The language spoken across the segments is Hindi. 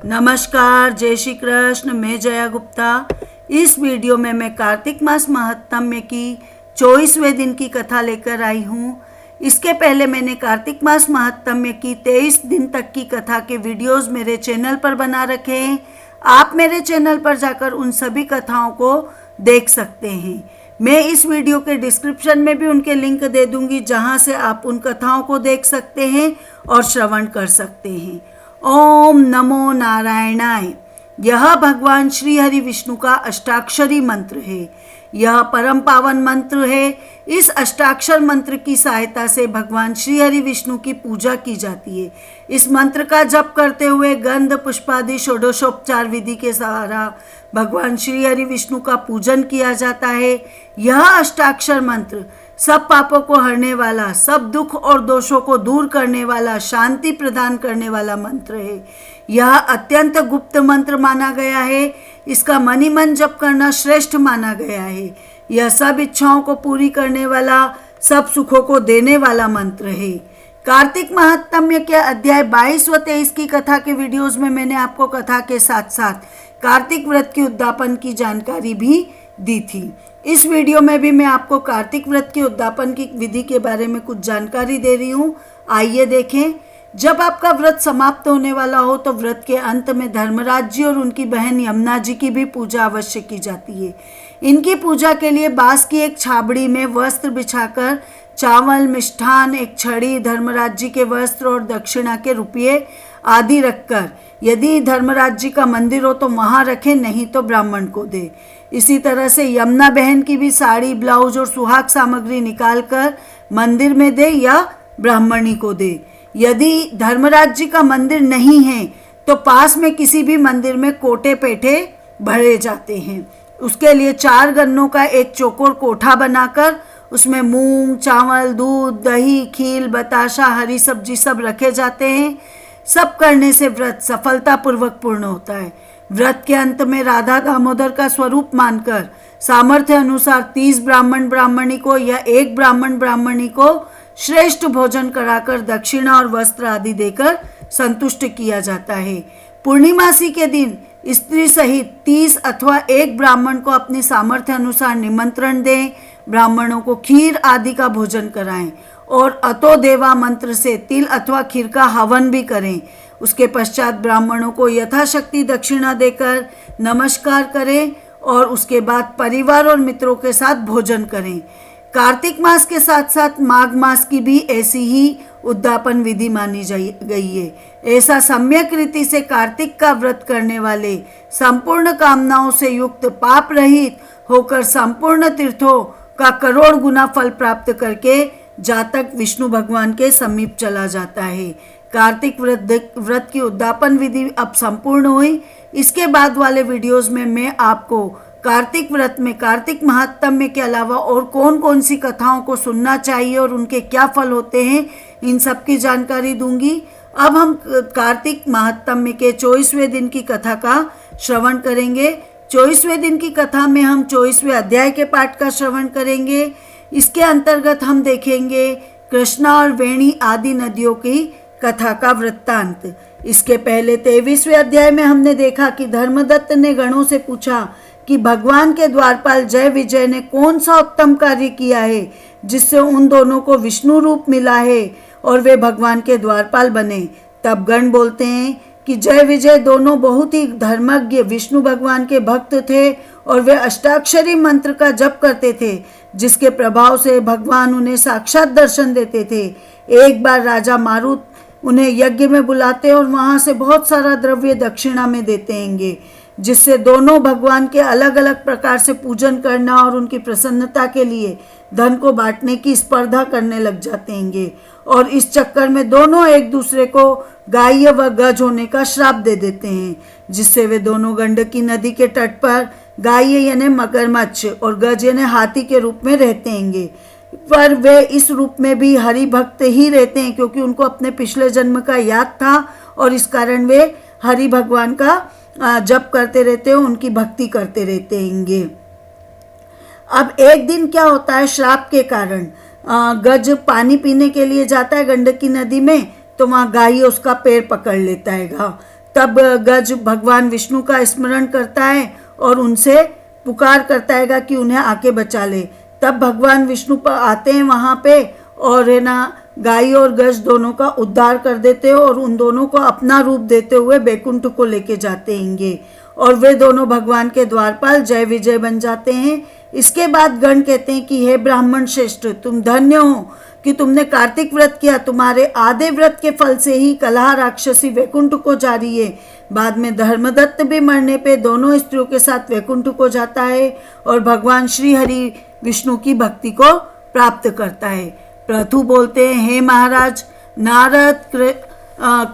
नमस्कार, जय श्री कृष्ण। मैं जया गुप्ता। इस वीडियो में मैं कार्तिक मास महात्म्य की 24वें दिन की कथा लेकर आई हूँ। इसके पहले मैंने कार्तिक मास महात्म्य की 23 दिन तक की कथा के वीडियोस मेरे चैनल पर बना रखे हैं। आप मेरे चैनल पर जाकर उन सभी कथाओं को देख सकते हैं। मैं इस वीडियो के डिस्क्रिप्शन में भी उनके लिंक दे दूंगी, जहां से आप उन कथाओं को देख सकते हैं और श्रवण कर सकते हैं। ओम नमो नारायणाय। यह भगवान श्री हरि विष्णु का अष्टाक्षरी मंत्र है। यह परम पावन मंत्र है। इस अष्टाक्षर मंत्र की सहायता से भगवान श्री हरि विष्णु की पूजा की जाती है। इस मंत्र का जप करते हुए गंध पुष्पादि षोडशोपचार विधि के सहारा भगवान श्री हरि विष्णु का पूजन किया जाता है। यह अष्टाक्षर मंत्र सब पापों को हरने वाला, सब दुख और दोषों को दूर करने वाला, शांति प्रदान करने वाला मंत्र है। यह अत्यंत गुप्त मंत्र माना गया है। इसका मनि मन जप करना श्रेष्ठ माना गया है। यह सब इच्छाओं को पूरी करने वाला, सब सुखों को देने वाला मंत्र है। कार्तिक महात्म्य के अध्याय 22 व 23 की कथा के वीडियोस में मैंने आपको कथा के साथ साथ कार्तिक व्रत के उद्यापन की जानकारी भी दी थी। इस वीडियो में भी मैं आपको कार्तिक व्रत के उद्यापन की विधि के बारे में कुछ जानकारी दे रही हूँ। आइए देखें। जब आपका व्रत समाप्त होने वाला हो तो व्रत के अंत में धर्मराज जी और उनकी बहन यमुना जी की भी पूजा अवश्य की जाती है। इनकी पूजा के लिए बांस की एक छाबड़ी में वस्त्र बिछाकर चावल, मिष्ठान, एक छड़ी, धर्मराज जी के वस्त्र और दक्षिणा के रुपये आदि रखकर, यदि धर्मराज जी का मंदिर हो तो वहाँ रखें, नहीं तो ब्राह्मण को दे। इसी तरह से यमुना बहन की भी साड़ी, ब्लाउज और सुहाग सामग्री निकालकर मंदिर में दे या ब्राह्मणी को दे। यदि धर्मराज जी का मंदिर नहीं है तो पास में किसी भी मंदिर में कोटे पेठे भरे जाते हैं। उसके लिए 4 गन्नों का एक चौकोर कोठा बनाकर उसमें मूंग, चावल, दूध, दही, खील, बताशा, हरी सब्जी सब रखे जाते हैं। सब करने से व्रत सफलतापूर्वक पूर्ण होता है। व्रत के अंत में राधा दामोदर का स्वरूप मानकर सामर्थ्य अनुसार 30 ब्राह्मण ब्राह्मणी को या एक ब्राह्मण ब्राह्मणी को श्रेष्ठ भोजन कराकर दक्षिणा और वस्त्र आदि देकर संतुष्ट किया जाता है। पूर्णिमासी के दिन स्त्री सहित 30 अथवा एक ब्राह्मण को अपनी सामर्थ्य अनुसार निमंत्रण दें। ब्राह्मणों को खीर आदि का भोजन कराएं और अतो देवा मंत्र से तिल अथवा खीर का हवन भी करें। उसके पश्चात ब्राह्मणों को यथाशक्ति दक्षिणा देकर नमस्कार करें और उसके बाद परिवार और मित्रों के साथ भोजन करें। कार्तिक मास के साथ साथ माघ मास की भी ऐसी ही उद्यापन विधि मानी गई है। ऐसा सम्यक रीति से कार्तिक का व्रत करने वाले संपूर्ण कामनाओं से युक्त, पाप रहित होकर संपूर्ण तीर्थों का करोड़ गुना फल प्राप्त करके जातक विष्णु भगवान के समीप चला जाता है। कार्तिक व्रत की उद्यापन विधि अब संपूर्ण हुई। इसके बाद वाले वीडियोस में मैं आपको कार्तिक व्रत में कार्तिक महात्म्य के अलावा और कौन कौन सी कथाओं को सुनना चाहिए और उनके क्या फल होते हैं, इन सब की जानकारी दूंगी। अब हम कार्तिक महात्म्य के 24वें दिन की कथा का श्रवण करेंगे। 24वें दिन की कथा में हम 24वें अध्याय के पाठ का श्रवण करेंगे। इसके अंतर्गत हम देखेंगे कृष्णा और वेणी आदि नदियों की कथा का वृत्तांत। इसके पहले 23वें अध्याय में हमने देखा कि धर्मदत्त ने गणों से पूछा कि भगवान के द्वारपाल जय विजय ने कौन सा उत्तम कार्य किया है जिससे उन दोनों को विष्णु रूप मिला है और वे भगवान के द्वारपाल बने। तब गण बोलते हैं कि जय विजय दोनों बहुत ही धर्मज्ञ विष्णु भगवान के भक्त थे और वे अष्टाक्षरी मंत्र का जप करते थे, जिसके प्रभाव से भगवान उन्हें साक्षात दर्शन देते थे। एक बार राजा मारुत उन्हें यज्ञ में बुलाते और वहां से बहुत सारा द्रव्य दक्षिणा में देते हैंगे, जिससे दोनों भगवान के अलग अलग प्रकार से पूजन करना और उनकी प्रसन्नता के लिए धन को बांटने की स्पर्धा करने लग जाते हैंगे। और इस चक्कर में दोनों एक दूसरे को गाय व गज होने का श्राप दे देते हैं, जिससे वे दोनों गंडकी नदी के तट पर गाय यानी मगरमच्छ और गज यानी हाथी के रूप में रहते हैंगे। पर वे इस रूप में भी हरि भक्त ही रहते हैं, क्योंकि उनको अपने पिछले जन्म का याद था और इस कारण वे हरि भगवान का जप करते रहते हैं, उनकी भक्ति करते रहते हैंगे। अब एक दिन क्या होता है, श्राप के कारण गज पानी पीने के लिए जाता है गंडकी नदी में, तो वहाँ गाय उसका पैर पकड़ लेता है। तब गज भगवान विष्णु का स्मरण करता है और उनसे पुकार करता है कि उन्हें आके बचा ले। तब भगवान विष्णु पर आते हैं वहाँ पे और है ना गाय और गज दोनों का उद्धार कर देते हैं और उन दोनों को अपना रूप देते हुए बैकुंठ को लेके जाते हैंगे और वे दोनों भगवान के द्वारपाल जय विजय बन जाते हैं। इसके बाद गण कहते हैं कि हे ब्राह्मण श्रेष्ठ, तुम धन्य हो कि तुमने कार्तिक व्रत किया। तुम्हारे आधे व्रत के फल से ही कलह राक्षसी वैकुंठ को जा रही है। बाद में धर्मदत्त भी मरने पे दोनों स्त्रियों के साथ वैकुंठ को जाता है और भगवान श्री हरि विष्णु की भक्ति को प्राप्त करता है। प्रथु बोलते हैं, हे महाराज, नारद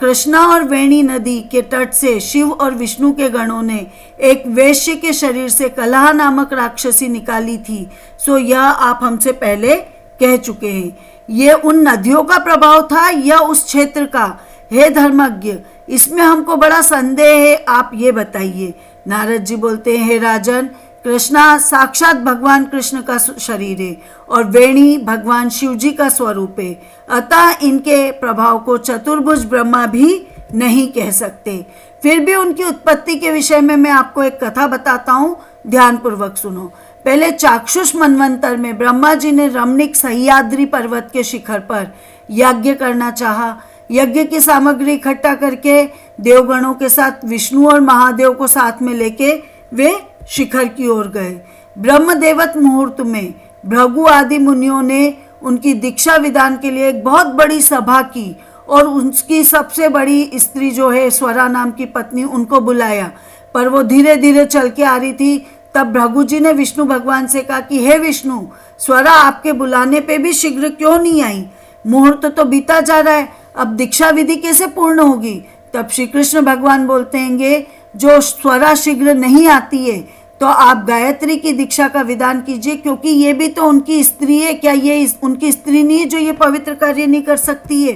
कृष्णा और वेणी नदी के तट से शिव और विष्णु के गणों ने एक वैश्य के शरीर से कलह नामक राक्षसी निकाली थी। सो यह आप हमसे पहले कह चुके हैं। ये उन नदियों का प्रभाव था या उस क्षेत्र का? हे धर्मज्ञ, इसमें हमको बड़ा संदेह है, आप ये बताइए। नारद जी बोलते हैं, हे राजन, कृष्णा साक्षात भगवान कृष्ण का शरीर है और वेणी भगवान शिव जी का स्वरूप है। अतः इनके प्रभाव को चतुर्भुज ब्रह्मा भी नहीं कह सकते। फिर भी उनकी उत्पत्ति के विषय में मैं आपको एक कथा बताता हूँ, ध्यानपूर्वक सुनो। पहले चाक्षुष मनवंतर में ब्रह्मा जी ने रमणीक सह्याद्री पर्वत के शिखर पर यज्ञ करना चाहा। यज्ञ की सामग्री इकट्ठा करके देवगणों के साथ विष्णु और महादेव को साथ में लेके वे शिखर की ओर गए। ब्रह्मदेवत मुहूर्त में भृगु आदि मुनियों ने उनकी दीक्षा विधान के लिए एक बहुत बड़ी सभा की और उसकी सबसे बड़ी स्त्री जो है स्वरा नाम की पत्नी, उनको बुलाया। पर वो धीरे धीरे चल के आ रही थी। तब भृगु जी ने विष्णु भगवान से कहा कि हे विष्णु, स्वरा आपके बुलाने पे भी शीघ्र क्यों नहीं आई? मुहूर्त तो बीता जा रहा है, अब दीक्षा विधि कैसे पूर्ण होगी? तब श्री कृष्ण भगवान बोलते हैंगे, जो स्वरा शीघ्र नहीं आती है तो आप गायत्री की दीक्षा का विधान कीजिए, क्योंकि ये भी तो उनकी स्त्री है। क्या ये उनकी स्त्री नहीं है जो ये पवित्र कार्य नहीं कर सकती है?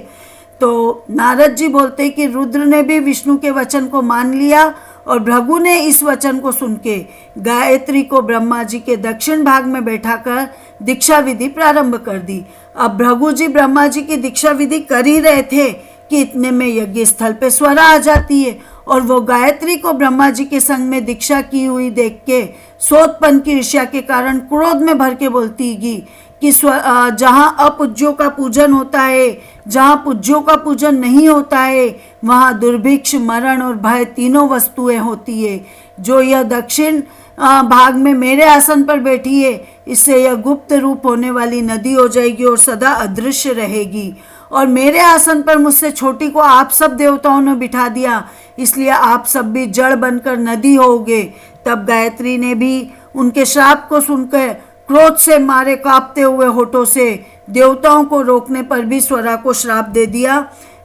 तो नारद जी बोलते हैं कि रुद्र ने भी विष्णु के वचन को मान लिया और भृगु ने इस वचन को सुन के गायत्री को ब्रह्मा जी के दक्षिण भाग में बैठाकर दीक्षा विधि प्रारंभ कर दी। अब भृगु जी ब्रह्मा जी की दीक्षा विधि कर ही रहे थे कि इतने में यज्ञ स्थल पे स्वरा आ जाती है और वो गायत्री को ब्रह्मा जी के संग में दीक्षा की हुई देख के सोतपन की ईर्ष्या के कारण क्रोध में भर के बोलती कि जहाँ अपूज्यों का पूजन होता है, जहाँ पूज्यों का पूजन नहीं होता है, वहाँ दुर्भिक्ष, मरण और भय तीनों वस्तुएं होती है। जो यह दक्षिण भाग में मेरे आसन पर बैठी है, इससे यह गुप्त रूप होने वाली नदी हो जाएगी और सदा अदृश्य रहेगी। और मेरे आसन पर मुझसे छोटी को आप सब देवताओं ने बिठा दिया, इसलिए आप सब भी जड़ बनकर नदी होगे। तब गायत्री ने भी उनके श्राप को सुनकर क्रोध से मारे कांपते हुए होठों से देवताओं को रोकने पर भी स्वरा को श्राप दे दिया।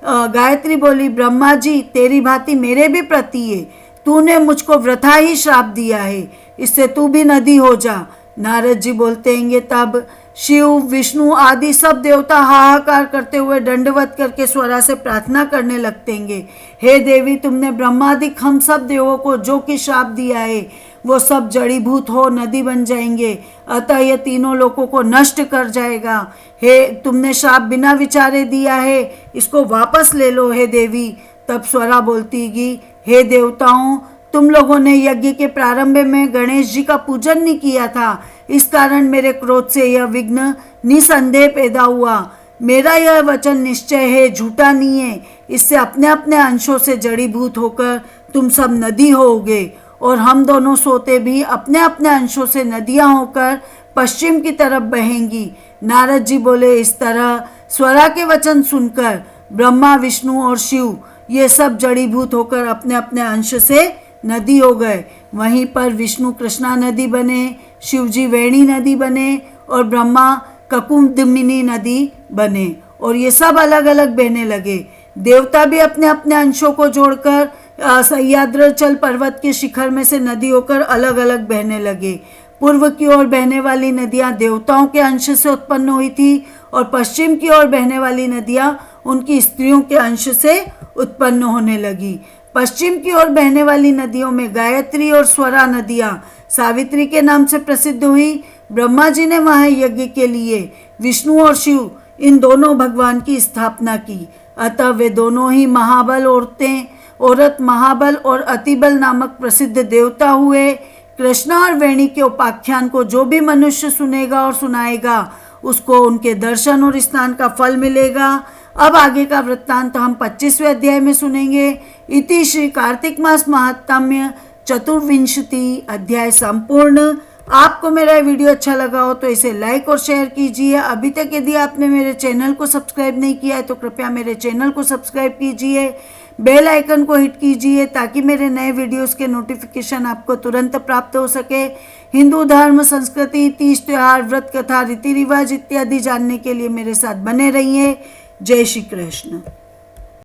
गायत्री बोली, ब्रह्मा जी, तेरी भांति मेरे भी प्रति है, तूने मुझको वृथा ही श्राप दिया है, इससे तू भी नदी हो जा। नारद जी बोलते हैंगे, तब शिव, विष्णु आदि सब देवता हाहाकार करते हुए दंडवत करके स्वरा से प्रार्थना करने लगते हैंगे, हे देवी, तुमने ब्रह्मादिक हम सब देवों को जो कि श्राप दिया है वो सब जड़ीभूत हो नदी बन जाएंगे, अतः यह तीनों लोगों को नष्ट कर जाएगा। हे, तुमने श्राप बिना विचारे दिया है, इसको वापस ले लो हे देवी। तब स्वरा बोलती गी, हे देवताओं, तुम लोगों ने यज्ञ के प्रारंभ में गणेश जी का पूजन नहीं किया था, इस कारण मेरे क्रोध से यह विघ्न निसंदेह पैदा हुआ। मेरा यह वचन निश्चय है, झूठा नहीं है। इससे अपने अपने अंशों से जड़ीभूत होकर तुम सब नदी होगे और हम दोनों सोते भी अपने अपने अंशों से नदियां होकर पश्चिम की तरफ बहेंगी। नारद जी बोले, इस तरह स्वरा के वचन सुनकर ब्रह्मा, विष्णु और शिव ये सब जड़ीभूत होकर अपने अपने अंश से नदी हो गए। वहीं पर विष्णु कृष्णा नदी बने, शिवजी वेणी नदी बने और ब्रह्मा ककुंदमिनी नदी बने और ये सब अलग अलग बहने लगे। देवता भी अपने अपने अंशों को जोड़कर सह्याद्रचल पर्वत के शिखर में से नदी होकर अलग अलग बहने लगे। पूर्व की ओर बहने वाली नदियां देवताओं के अंश से उत्पन्न हुई थी और पश्चिम की ओर बहने वाली नदियां उनकी स्त्रियों के अंश से उत्पन्न होने लगी। पश्चिम की ओर बहने वाली नदियों में गायत्री और स्वरा नदियां सावित्री के नाम से प्रसिद्ध हुई। ब्रह्मा जी ने वहां यज्ञ के लिए विष्णु और शिव इन दोनों भगवान की स्थापना की, अतः वे दोनों ही महाबल औरतें औरत महाबल और अतिबल नामक प्रसिद्ध देवता हुए। कृष्णा और वेणी के उपाख्यान को जो भी मनुष्य सुनेगा और सुनाएगा उसको उनके दर्शन और स्नान का फल मिलेगा। अब आगे का वृत्तांत हम 25वें अध्याय में सुनेंगे। इति श्री कार्तिक मास महात्म्य चतुर्विंशति अध्याय संपूर्ण। आपको मेरा वीडियो अच्छा लगा हो तो इसे लाइक और शेयर कीजिए। अभी तक यदि आपने मेरे चैनल को सब्सक्राइब नहीं किया है तो कृपया मेरे चैनल को सब्सक्राइब कीजिए, बेल आइकन को हिट कीजिए ताकि मेरे नए वीडियोस के नोटिफिकेशन आपको तुरंत प्राप्त हो सके। हिंदू धर्म, संस्कृति, तीज त्योहार, व्रत कथा, रीति रिवाज इत्यादि जानने के लिए मेरे साथ बने रहिए। जय श्री कृष्ण।